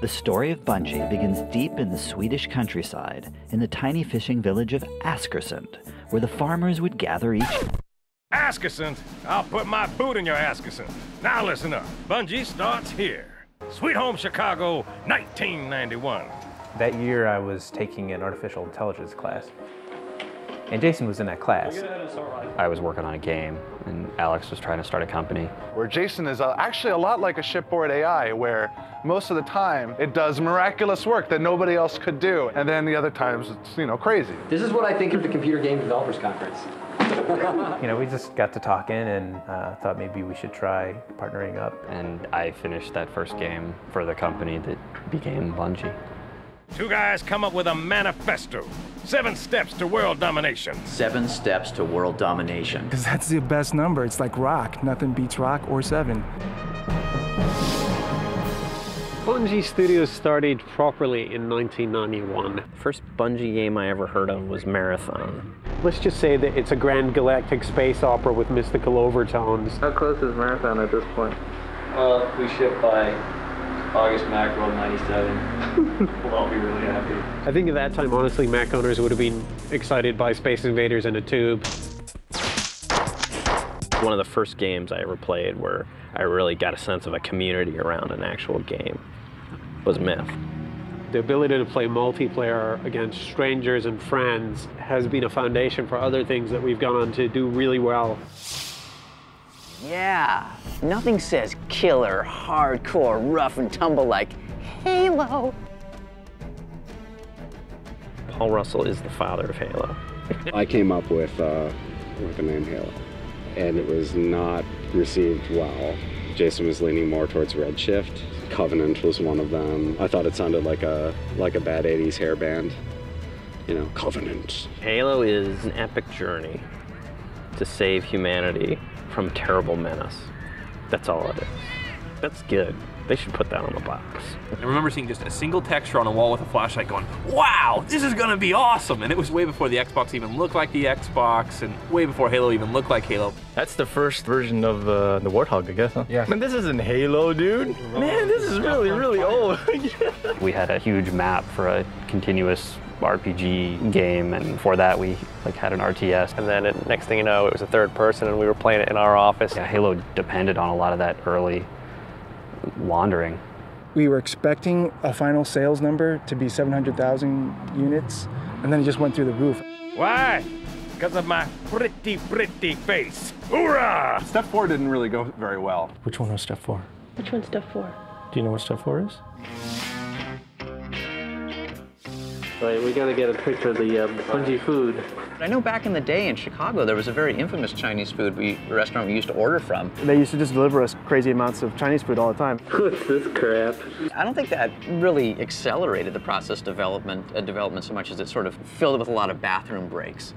The story of Bungie begins deep in the Swedish countryside, in the tiny fishing village of Askersund, where the farmers would gather each... Askersund? I'll put my boot in your Askersund. Now listen up. Bungie starts here. Sweet Home Chicago, 1991. That year I was taking an artificial intelligence class, and Jason was in that class. I was working on a game, and Alex was trying to start a company. Where Jason is actually a lot like a shipboard AI, where most of the time it does miraculous work that nobody else could do, and then the other times it's, you know, crazy. This is what I think of the Computer Game Developers Conference. You know, we just got to talking and thought maybe we should try partnering up. And I finished that first game for the company that became Bungie. Two guys come up with a manifesto. 7 steps to world domination. 7 steps to world domination. Because that's the best number. It's like rock. Nothing beats rock or 7. Bungie Studios started properly in 1991. First Bungie game I ever heard of was Marathon. Let's just say that it's a grand galactic space opera with mystical overtones. How close is Marathon at this point? Well, we shipped by August Mackerel 97. We'll all be really happy. I think at that time, honestly, Mac owners would have been excited by Space Invaders in a tube. One of the first games I ever played where I really got a sense of a community around an actual game was Myth. The ability to play multiplayer against strangers and friends has been a foundation for other things that we've gone on to do really well. Yeah, nothing says killer, hardcore, rough and tumble like Halo. Paul Russell is the father of Halo. I came up with the name Halo, and it was not received well. Jason was leaning more towards Redshift. Covenant was one of them. I thought it sounded like a bad 80s hair band. You know, Covenant. Halo is an epic journey to save humanity from a terrible menace. That's all it is. That's good. They should put that on the box. I remember seeing just a single texture on a wall with a flashlight going, wow, this is gonna be awesome! And it was way before the Xbox even looked like the Xbox, and way before Halo even looked like Halo. That's the first version of the Warthog, I guess, huh? Yeah. Man, this isn't Halo, dude. Man, this is really, really old. We had a huge map for a continuous RPG game, and for that we had an RTS. And then next thing you know, it was a third person and we were playing it in our office. Yeah, Halo depended on a lot of that early wandering. We were expecting a final sales number to be 700,000 units, and then it just went through the roof. Why? Because of my pretty face. Hoorah! Step 4 didn't really go very well. Which one was step 4? Which one's step 4? Do you know what step 4 is? Right, we gotta get a picture of the Bungie food. I know back in the day in Chicago, there was a very infamous Chinese food restaurant we used to order from. They used to just deliver us crazy amounts of Chinese food all the time. What's this crap? I don't think that really accelerated the process development so much as it sort of filled it with a lot of bathroom breaks.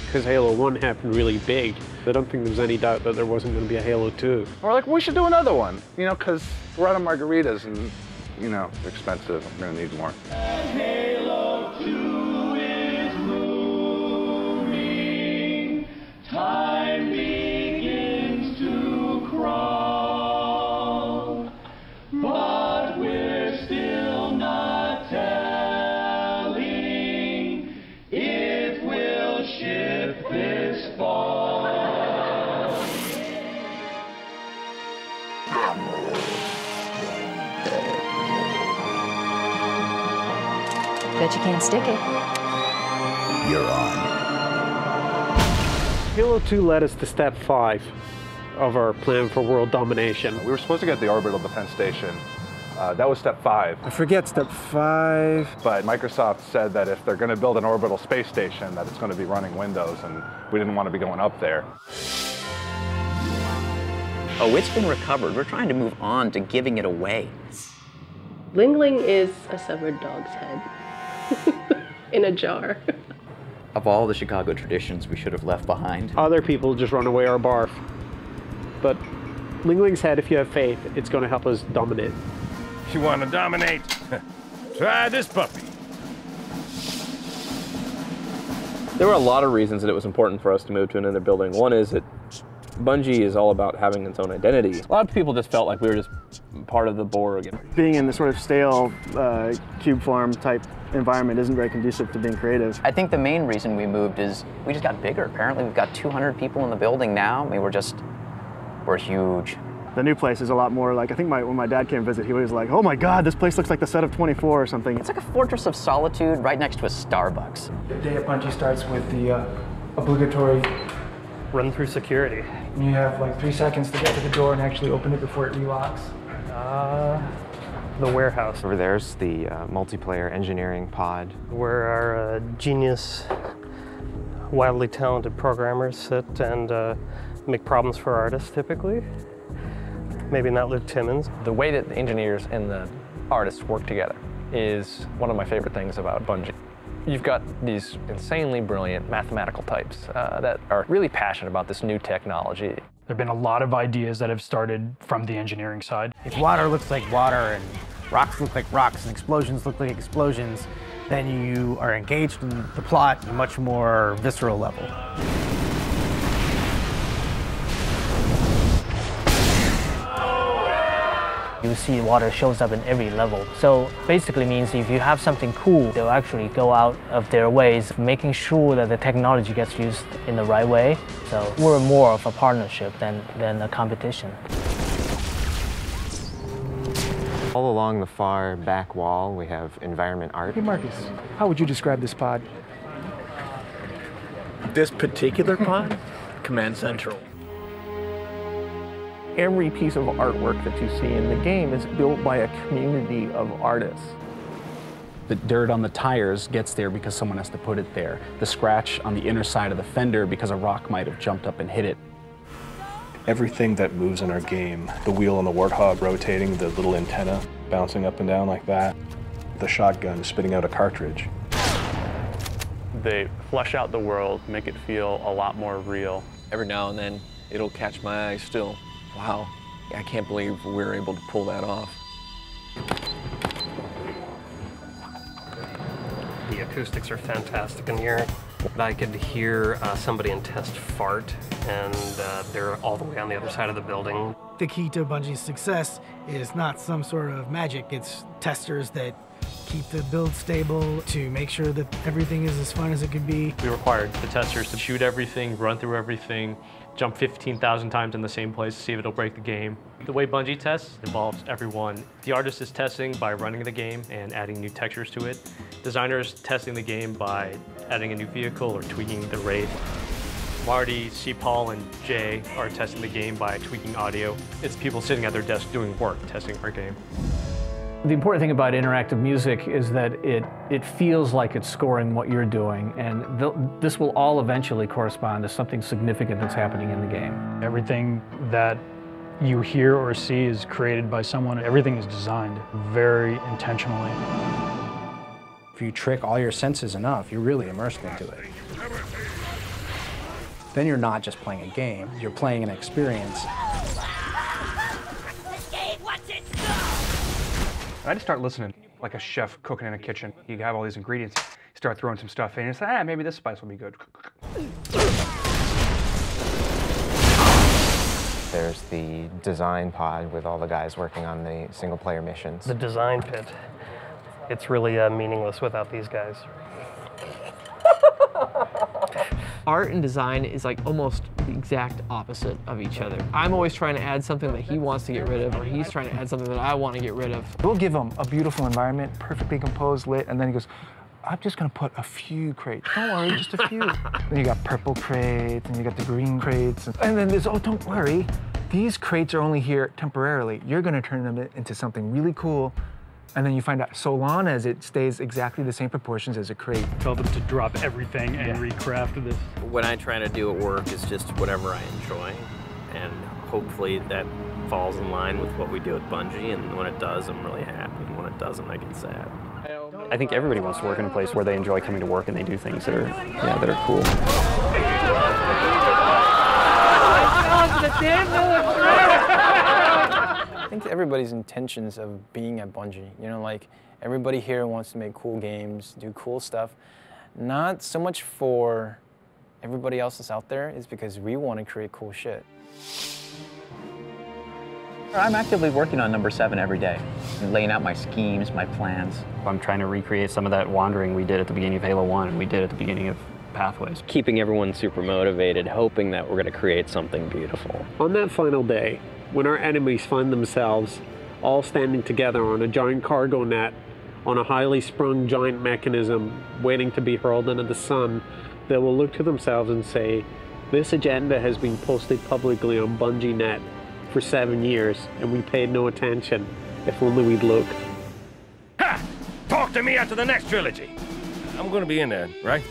Because Halo 1 happened really big, I don't think there's any doubt that there wasn't going to be a Halo 2. We're like, we should do another one, you know, because we're out of margaritas and, you know, they're expensive. I'm going to need more. Halo 2 is moving. Time begins to crawl. But we're still not telling it will ship this fall. Bet you can't stick it. You're on. Halo 2 led us to step 5 of our plan for world domination. We were supposed to get the orbital defense station. That was step 5. I forget step 5. But Microsoft said that if they're going to build an orbital space station, that it's going to be running Windows, and we didn't want to be going up there. Oh, it's been recovered. We're trying to move on to giving it away. Ling Ling is a severed dog's head in a jar. Of all the Chicago traditions we should have left behind. Other people just run away or barf. But Ling Ling's head, if you have faith, it's going to help us dominate. You want to dominate? Try this puppy. There were a lot of reasons that it was important for us to move to another building. One is that Bungie is all about having its own identity. A lot of people just felt like we were just part of the Borg. Being in the sort of stale cube farm type environment isn't very conducive to being creative. I think the main reason we moved is we just got bigger. Apparently we've got 200 people in the building now. I mean, we're huge. The new place is a lot more like, I think when my dad came to visit, he was like, oh my God, this place looks like the set of 24 or something. It's like a fortress of solitude right next to a Starbucks. The day at Bungie starts with the obligatory run through security. You have like 3 seconds to get to the door and actually open it before it relocks. The warehouse. Over there's the multiplayer engineering pod. Where our genius, wildly talented programmers sit and make problems for artists typically. Maybe not Luke Timmons. The way that the engineers and the artists work together is one of my favorite things about Bungie. You've got these insanely brilliant mathematical types that are really passionate about this new technology. There have been a lot of ideas that have started from the engineering side. If water looks like water and rocks look like rocks and explosions look like explosions, then you are engaged in the plot at a much more visceral level. You see water shows up in every level. So basically means if you have something cool, they'll actually go out of their ways, making sure that the technology gets used in the right way. So we're more of a partnership than a competition. All along the far back wall, we have environment art. Hey Marcus, how would you describe this pod? This particular pod? Command Central. Every piece of artwork that you see in the game is built by a community of artists. The dirt on the tires gets there because someone has to put it there. The scratch on the inner side of the fender because a rock might have jumped up and hit it. Everything that moves in our game, the wheel on the Warthog rotating, the little antenna bouncing up and down like that, the shotgun spitting out a cartridge. They flesh out the world, make it feel a lot more real. Every now and then, it'll catch my eye still. Wow, I can't believe we were able to pull that off. The acoustics are fantastic in here. I could hear somebody in test fart, and they're all the way on the other side of the building. The key to Bungie's success is not some sort of magic. It's testers that keep the build stable to make sure that everything is as fun as it could be. We required the testers to shoot everything, run through everything, jump 15,000 times in the same place to see if it'll break the game. The way Bungie tests involves everyone. The artist is testing by running the game and adding new textures to it. Designers testing the game by adding a new vehicle or tweaking the wraith. Marty, C. Paul, and Jay are testing the game by tweaking audio. It's people sitting at their desk doing work, testing our game. The important thing about interactive music is that it feels like it's scoring what you're doing, and this will all eventually correspond to something significant that's happening in the game. Everything that you hear or see is created by someone. Everything is designed very intentionally. If you trick all your senses enough, you're really immersed into it. Then you're not just playing a game, you're playing an experience. I just start listening, like a chef cooking in a kitchen. You have all these ingredients, you start throwing some stuff in, and you say, maybe this spice will be good. There's the design pod with all the guys working on the single-player missions. The design pit. It's really meaningless without these guys. Art and design is like almost the exact opposite of each other. I'm always trying to add something that he wants to get rid of, or he's trying to add something that I want to get rid of. We'll give him a beautiful environment, perfectly composed, lit, and then he goes, I'm just gonna put a few crates. Don't worry, just a few. Then you got purple crates, and you got the green crates. And then there's, oh, don't worry. These crates are only here temporarily. You're gonna turn them into something really cool. And then you find out, so long as it stays exactly the same proportions as a crate. Tell them to drop everything and recraft this. What I try to do at work is just whatever I enjoy, and hopefully that falls in line with what we do at Bungie, and when it does, I'm really happy, and when it doesn't, I get sad. I think everybody wants to work in a place where they enjoy coming to work and they do things that are, that are cool. I think everybody's intentions of being at Bungie, like everybody here wants to make cool games, do cool stuff, not so much for everybody else that's out there is because we want to create cool shit. I'm actively working on number 7 every day, laying out my schemes, my plans. I'm trying to recreate some of that wandering we did at the beginning of Halo 1 and we did at the beginning of Pathways. Keeping everyone super motivated, hoping that we're going to create something beautiful. On that final day, when our enemies find themselves all standing together on a giant cargo net, on a highly sprung giant mechanism waiting to be hurled into the sun, they will look to themselves and say, this agenda has been posted publicly on Bungie Net for 7 years, and we paid no attention. If only we'd looked. Ha! Talk to me after the next trilogy. I'm gonna be in there, right?